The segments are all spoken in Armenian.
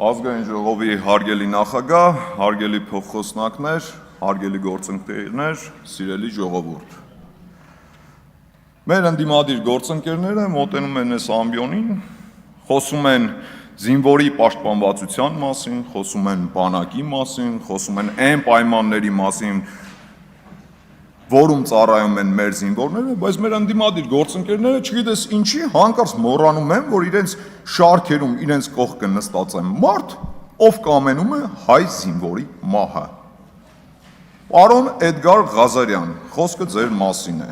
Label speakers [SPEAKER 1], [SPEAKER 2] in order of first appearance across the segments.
[SPEAKER 1] Ազգային ժողովի հարգելի նախագահ, հարգելի փոխխոսնակներ, հարգելի գործընկերներ, սիրելի ժողովուրդ։ Մեր ընդդիմադիր գործընկերները մոտենում են այս ամբիոնին, խոսում են զինվորի պաշտպանվածության մասին, խոսում են բանակի մասին, խոսում են այն պայմանների մասին, որում ծառայում են մեր զինվորները, բայց մեր ընդդիմադիր գործընկերները չգիտես ինչի հանկարծ մոռանում են, որ իրենց շարքերում իրենց կողքը նստած է մարդ, ով կամենում է հայ զինվորի մահը։ Պարոն Էդգար Ղազարյան, խոսքը ձեր մասին է։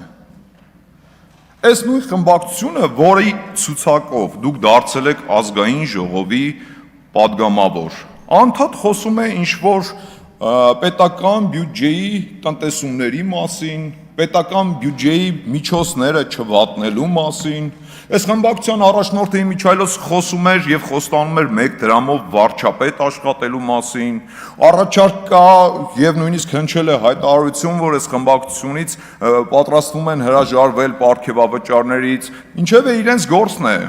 [SPEAKER 1] Այս նույն խմբակցությունը, որի ցուցակով դուք դարձել եք ազգային ժողովի պատգամավոր, անդադ խոսում է ինչ-որ պետական բյուջեի տնտեսումների մասին, պետական բյուջեի միջոցները չվատնելու մասին, այս խմբակցության առաջնորդը Միչայելոս խոսում էր եւ խոստանում էր 1 դրամով վարչապետ աշխատելու մասին, առաջարկ կա եւ նույնիսկ հնչել է հայտարարություն, որ այս խմբակցությունից պատրաստվում են հրաժարվել պարգևավճարներից, ինչեւ է իրենց գործն է,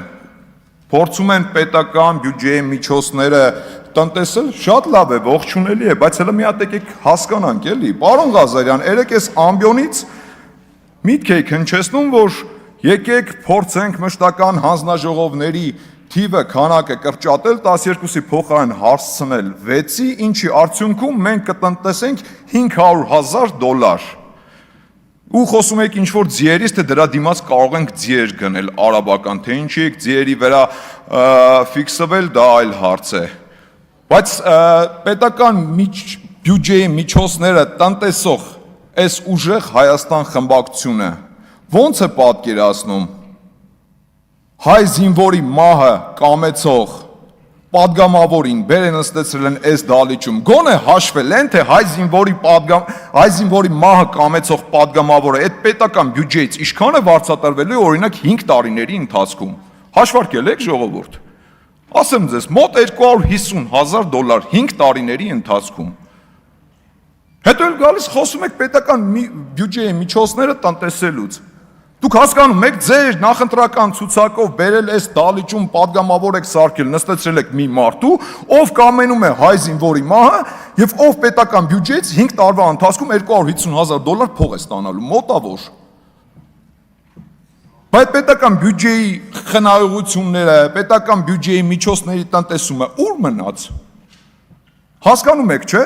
[SPEAKER 1] փորձում են պետական բյուջեի միջոցները տնտեսել, շատ լավ է, ողջունելի է, բայց հələ մի հատ եկեք հասկանանք էլի, պարոն Ղազարյան, երեք այս ամբիոնից միտք եք հնչեցնում, որ եկեք փորձենք մշտական հանձնաժողովների թիվը քանակը կրճատել 12-ի փոխարեն հասցնել 6-ի, ինչի արդյունքում մենք կտնտեսենք $500,000 ու խոսում եք ինչ-որ ձիերից, թե դրա դիմաց կարող ենք ձիեր գնել արաբական, թե ինչի եք ձիերի վրա ֆիքսվել, դա այլ հարց է։ Բայց պետական բյուջեի միջոցները տնտեսող այս ուժեղ Հայաստան խմբակցությունը ոնց է պատկերացնում հայ զինվորի մահը կամեցող պատգամավորին բեր են նստեցրել են այս դալիճում, գոնե հաշվել են, թե հայ զինվորի մահը կամեցող պատգամավորը այդ պետական բյուջեից ինչքան է վարձատրվելու օրինակ 5 տարիների ընթացքում, հաշվարկել եք ժողովուրդ, ասեմ ձեզ, մոտ $250,000 5 տարիների ընթացքում, հետո էլ գալիս խոսում եք պետական բյուջեի միջոցները տնտեսելուց, դուք հասկանում եք ձեր նախընտրական ցուցակով բերել այս դալիճում պատգամավոր եք սարքել, նստեցրել եք մի մարդու, ով կամենում է հայ զինվորի մահը եւ ով պետական բյուջեից 5 տարվա ընթացքում $250,000 փող է ստանալու, մոտավոր։ Բայց պետական բյուջեի խնայողությունները, պետական բյուջեի միջոցների տնտեսումը ուր մնաց։ Հասկանում եք, չէ՞։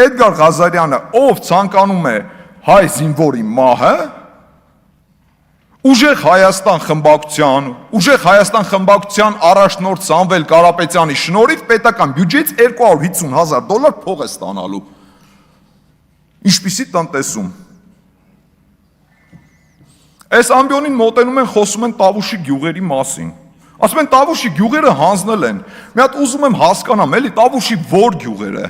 [SPEAKER 1] Էդգար Ղազարյանը, ով ցանկանում է հայ զինվորի մահը, Ուժեղ Հայաստան խմբակցության առաջնորդ Սամվել Կարապետյանի շնորհիվ պետական բյուջեից $250,000 փող է ստանալու։ Ինչպիսի տնտեսում։ Այս ամբիոնին մոտենում են խոսում են Տավուշի գյուղերի մասին։ Ասում են Տավուշի գյուղերը հանձնել են։ Մի հատ ուզում եմ հասկանամ, էլի Տավուշի ո՞ր գյուղերը։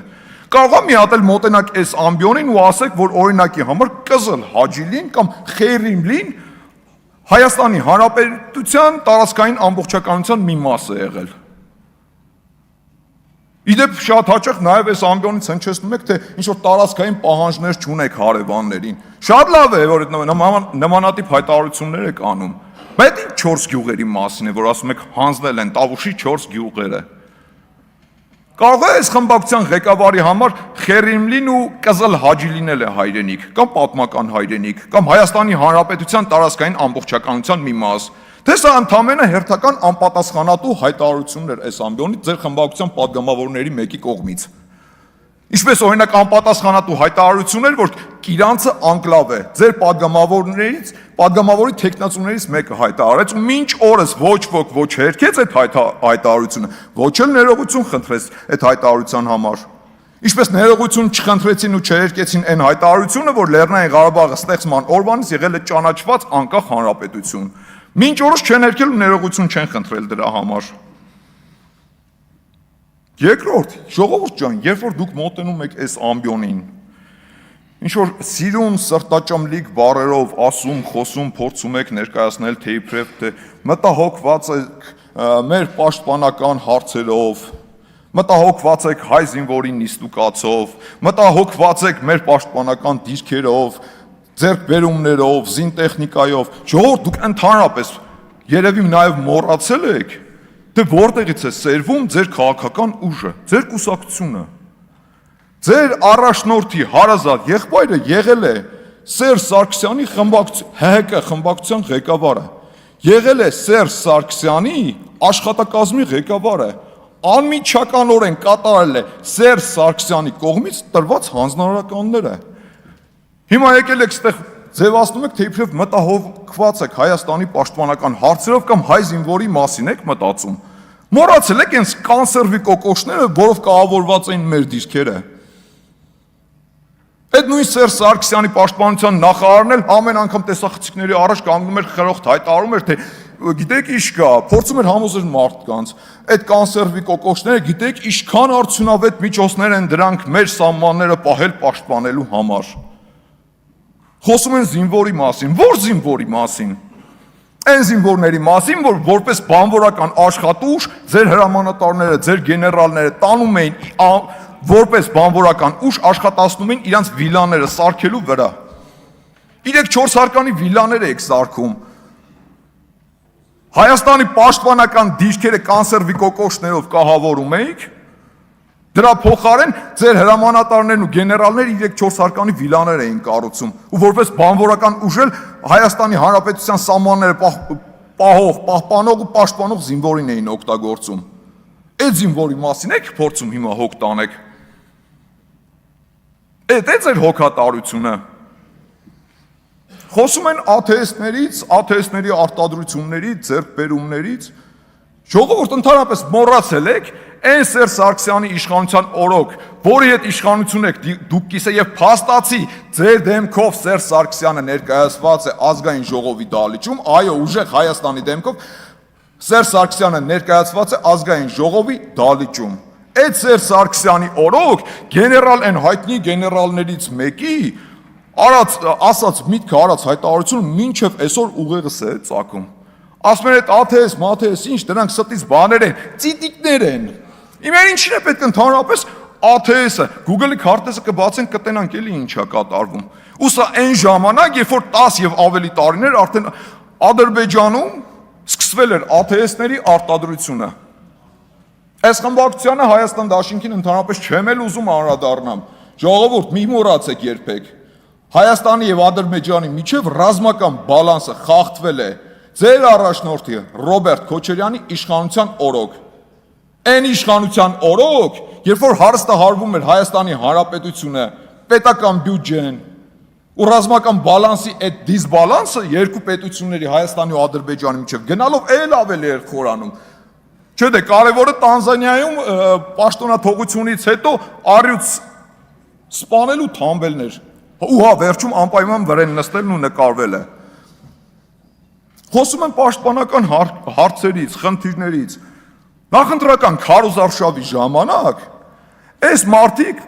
[SPEAKER 1] Կարող է մի հատ էլ մոտենակ այս ամբիոնին ու ասեք, որ օրինակի համար Կզլ Հաջիլին կամ Խեյրիմլին Հայաստանի Հանրապետության տարածքային ամբողջականության մի մաս է եղել։ Իդեպ շատ հաճախ նաև այս ամբիոնից հնչեցնում եք, թե ինչ-որ տարածքային պահանջներ չունեք հարևաններին։ Շատ լավ է, որ նմանատիպ հայտարարություններ եք անում, բայց ինչ 4 գյուղերի մասին է, որ ասում եք հանձնել են Տավուշի 4 գյուղերը։ Կարող է այս խմբակցության ղեկավարի համար Խերիմլին ու Կզլ Հաջիլին էլ է հայրենիք, կամ պատմական հայրենիք, կամ Հայաստանի Հանրապետության տարածքային ամբողջականության մի մաս, թե սա ընդամենը հերթական անպատասխանատու հայտարարությունն էր այս ամբիոնից ձեր խմբակցության պատգամավորների մեկի կողմից։ Ինչպես օրինակ անպատասխանատու հայտարարություններ, որ Կիրանցը անկլավ է, ձեր պատգամավորի թեկնածուներից մեկը հայտարարեց ու մինչ օրս ոչ ոք ոչ հերքեց այդ հայտարարությունը, ոչ էլ ներողություն խնդրեց այդ հայտարարության համար։ Ինչպես ներողություն չխնդրեցին ու չհերքեցին այն հայտարարությունը, որ Լեռնային Ղարաբաղը ստեղծման օրվանից եղել է ճանաչված անկախ հանրապետություն։ Մինչ օրս չեն հերքել ու ներողություն չեն խնդրել դրա համար։ Երկրորդ, ժողովուրդ ջան, երբ որ դուք մոտենում եք այս ամբիոնին, ինչ որ սիրուն սրտաճմլիկ բառերով ասում, խոսում, փորձում եք ներկայացնել թե իբրև թե մտահոգված եք մեր պաշտպանական հարցերով, մտահոգված եք հայ զինվորի նիստուկացով, մտահոգված եք մեր պաշտպանական դիրքերով, ձեռքբերումներով, զինտեխնիկայով, ժողովուրդ դուք ընդհանրապես երևի նաև մոռացել եք, թե որտեղից է սերվում ձեր քաղաքական ուժը, ձեր կուսակցությունը։ Ձեր առաջնորդի հարազատ եղբայրը եղել է Սերժ Սարգսյանի ՀՀԿ խմբակցության ղեկավարը, եղել է Սերժ Սարգսյանի աշխատակազմի ղեկավարը, անմիջականորեն կատարել է Սերժ Սարգսյանի կողմից տրված հանձնարարականները։ Հիմա եկել եք ստեղ ձևացնում եք, թե իբրև մտահոգված եք Հայաստանի պաշտպանական հարցերով կամ հայ զինվորի մասին եք մտածում։ Մոռացել եք այս կանսերվի կոկոշները, որով կահավորված էին մեր դիրքերը։ Այդ նույն Սերժ Սարգսյանի պաշտպանության նախարարն էլ ամեն անգամ տեսախցիկների առաջ կանգնում էր խրոխտ հայտարարում էր, թե գիտեք ինչ կա, փորձում էր համոզել մարդկանց։ Այդ կանսերվի կոկոշները գիտեք ինչքան արդյունավետ միջոցներ են դրանք մեր սահմանները պահել պաշտպանելու համար։ Խոսում են զինվորի մասին, որ զինվորի մասին։ Այն զինվորների մասին, որ որպես բանվորական աշխատուժ ձեր հրամանատարները, ձեր գեներալները տանում էին որպես բանվորական ուժ աշխատացնում էին իրանց վիլաները սարքելու վրա։ 3-4 հարկանի վիլաներ եք սարքում։ Հայաստանի պաշտպանական դիրքերը կանսերվի կոկոշներով կահավորում էիք, դրա փոխարեն ձեր հրամանատարներն ու գեներալները 3-4 հարկանի վիլաներ էին կառուցում ու որպես բանվորական ուժ էլ Հայաստանի Հանրապետության սահմանները պահպանող ու պաշտպանող զինվորին էին օգտագործում։ Այդ զինվորի մասին եք փորձում հիմա հոգ տանեք։ Այդ է ձեր հոգատարությունը։ Խոսում են աթեիստներից, աթեիստների արտադրություններից, ձեռքբերումներից։ Ժողովուրդ ընդհանրապես մոռացել եք այն Սերժ Սարգսյանի իշխանության օրոք, որի հետ իշխանություն եք դուք կիսե եւ փաստացի ձեր դեմքով Սերժ Սարգսյանը ներկայացված է ազգային ժողովի դահլիճում, այո, ուժեղ Հայաստանի դեմքով Սերժ Սարգսյանը ներկայացված է ազգային ժողովի դահլիճում։ Այդ Սերժ Սարգսյանի օրոք գեներալ են հայտնի գեներալներից մեկի ասած միտքը արած հայտարարությունը մինչև այսօր ուղեղս է ծակում։ Ասում են այդ աթեիս, մաթեիս, ինչ դրանք ստից բաներ են, ծիտիկներ են։ Իմեր ինչին է պետք ընդհանրապես աթեիսը, Google-ի քարտեզը կբացեն կտենանք էլի ինչա կատարվում։ Ու սա այն ժամանակ, երբ որ 10 եւ ավելի տարիներ արդեն Ադրբեջանում սկսվել էր աթեիստների արտադրությունը։ Այս խմբակցությանը Հայաստան դաշինքին ընդհանրապես չեմ էլ ուզում անդրադառնամ։ Ժողովուրդ, մի մոռացեք երբեք։ Հայաստանի եւ Ադրբեջանի միջև ռազմական բալանսը խախտվել է ձեր առաջնորդի Ռոբերտ Քոչարյանի իշխանության օրոք։ Այն իշխանության օրոք, երբ որ հարստահարվում էր Հայաստանի Հանրապետությունը, պետական բյուջեն ու ռազմական բալանսի այդ դիսբալանսը երկու պետությունների Հայաստանի ու Ադրբեջանի միջև գնալով էլ ավելի էր խորանում։ Չէ՞ դե կարևորը Տանզանիայում պաշտոնաթողությունից հետո առյուծ սպանելու թամբելն էր։ Ու հա, վերջում անպայման վրան նստելն ու նկարվելը։ Խոսում են պաշտպանական հարցերից, խնդիրներից։ Նախընտրական քարոզարշավի ժամանակ այս մարդիկ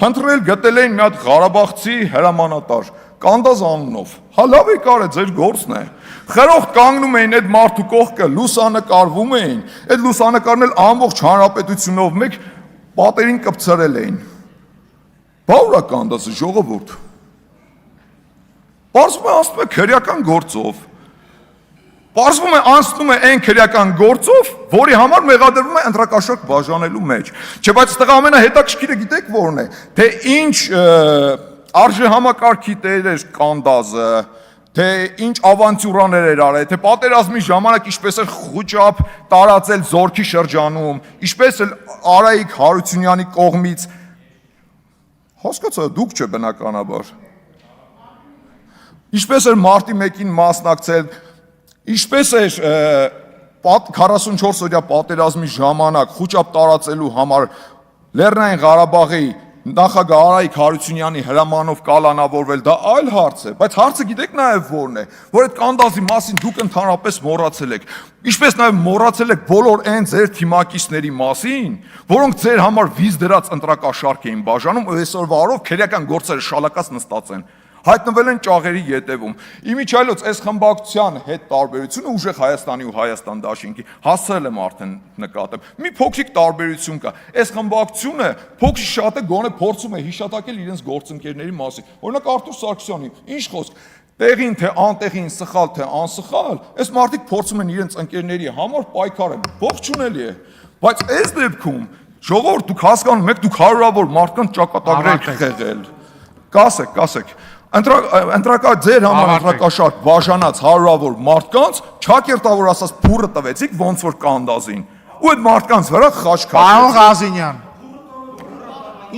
[SPEAKER 1] փնտրել գտել էին մի հատ Ղարաբաղցի հրամանատար Կանդազ անունով։ Հա լավ է կարը ձեր գործն է։ Խրոխտ կանգնում էին այդ մարդու կողքը, լուսանկարվում էին։ Այդ լուսանկարն էլ ամբողջ հանրապետությունով մեկ պատերին կպցրել էին։ Բա ուրա Կանդազը ժողովուրդ։ Պարզվում է անցնում է քրեական գործով։ Պարզվում է անցնում է այն քրեական գործով, որի համար մեղադրվում է ընտրակաշառք բաժանելու մեջ։ Չէ, բայց այստեղ ամենահետաքրքիրը գիտեք որն է, թե ինչ արժեհամակարգի տեր էր Կանդազը, թե ինչ ավանտյուրաներ էր արել, թե պատերազմի ժամանակ ինչպես էր խուճապ տարածել Զորքի շրջանում, ինչպես էլ Արայիկ Հարությունյանի կողմից հասկացա դուք չէ բնականաբար։ Ինչպես էր մարտի 1-ին մասնակցել, ինչպես էր 44 օրյա պատերազմի ժամանակ խուճապ տարածելու համար Լեռնային Ղարաբաղի նախագահ Արայիկ Հարությունյանի հրամանով կալանավորվել, դա այլ հարց է, բայց հարցը գիտեք նաև որն է, որ այդ Կանդազի մասին դուք ընդհանրապես մոռացել եք, ինչպես նաև մոռացել եք բոլոր այն ձեր թիմակիցների մասին, որոնք ձեր համար վիզ դրած ընտրակաշառք էին բաժանում ու այսօրվա օրով քրեական գործերը շալակած նստած են, հայտնվել են ճաղերի ետևում։ Իմիջիայլոց այս խմբակցության հետ տարբերությունը ուժեղ Հայաստանի ու Հայաստան դաշինքի հասցրել եմ արդեն նկատեմ։ Մի փոքրիկ տարբերություն կա։ Այս խմբակցությունը փոքր շատը գոնե փորձում է հիշատակել իրենց գործընկերների մասին։ Օրինակ Արթուր Սարգսյանի, ինչ խոսք։ Տեղին թե անտեղին, սխալ թե անսխալ, այս մարդիկ փորձում են իրենց ընկերների համար պայքարել, ողջունելի է, բայց այս դեպքում ժողովուրդ դուք հասկանում եք, դուք հարյուրավոր մարդկանց ճակատագրեր եք եղել։ Կասեք, ընտրական ձեր համար ընտրակաշարք բաժանած հարյուրավոր մարդկանց չակերտավոր ասած փուրը տվեցիք ոնց որ կանդազին։ Ու այդ մարդկանց վրա խաչ քաշեցիք։
[SPEAKER 2] Պարոն Ղազինյան,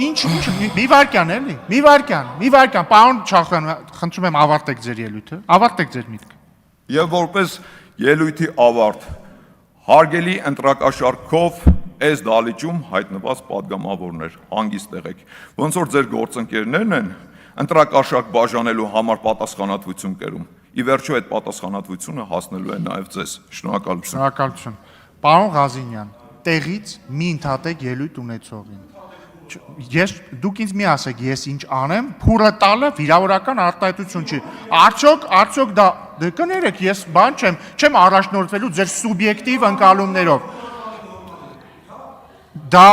[SPEAKER 2] ինչ, մի վարքյան էլի, մի վարքյան, պարոն Չախոյան, խնդրում եմ ավարտեք ձեր ելույթը, ավարտեք ձեր միտքը։
[SPEAKER 1] Եվ որպես ելույթի ավարտ, հարգելի ընտրակաշարքով այս դալիճում հայտնված падգամավորներ, հանգիստ եղեք, ոնց որ ձեր գործընկերներն են ընտրակաշարք բաժանելու համար պատասխանատվություն կերում։ Ի վերջո այդ պատասխանատվությունը հասնելու է նաև ձեզ։ Շնորհակալություն։
[SPEAKER 2] Շնորհակալություն։ Պարոն Ղազինյան, տեղից մի ընդհատեք ելույթ ունեցողին։ Դուք ինձ մի ասեք, ես ինչ անեմ, փուրը տալը վիրավորական արտահայտություն չի։ Արդյոք դա կներեք, ես բան չեմ առաջնորդվելու ձեր սուբյեկտիվ ընկալումներով։ Դա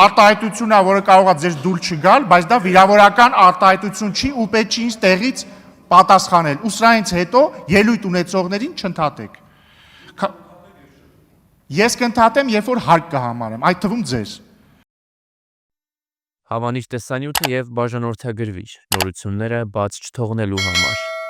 [SPEAKER 2] արտահայտությունն է, որը կարող է ձեզ դուր չգալ, բայց դա վիրավորական արտահայտություն չի ու պետք չի ինձ տեղից պատասխանել։ Ու սրանից հետո ելույթ ունեցողներին չընդհատեք։ Ես կընդհատեմ, երբ որ հարկ կհամարեմ, այդ թվում ձեզ։
[SPEAKER 3] Հավանիչ տեսանյութը եւ բաժանորդագրվիչ նորությունները բաց չթողնելու համար։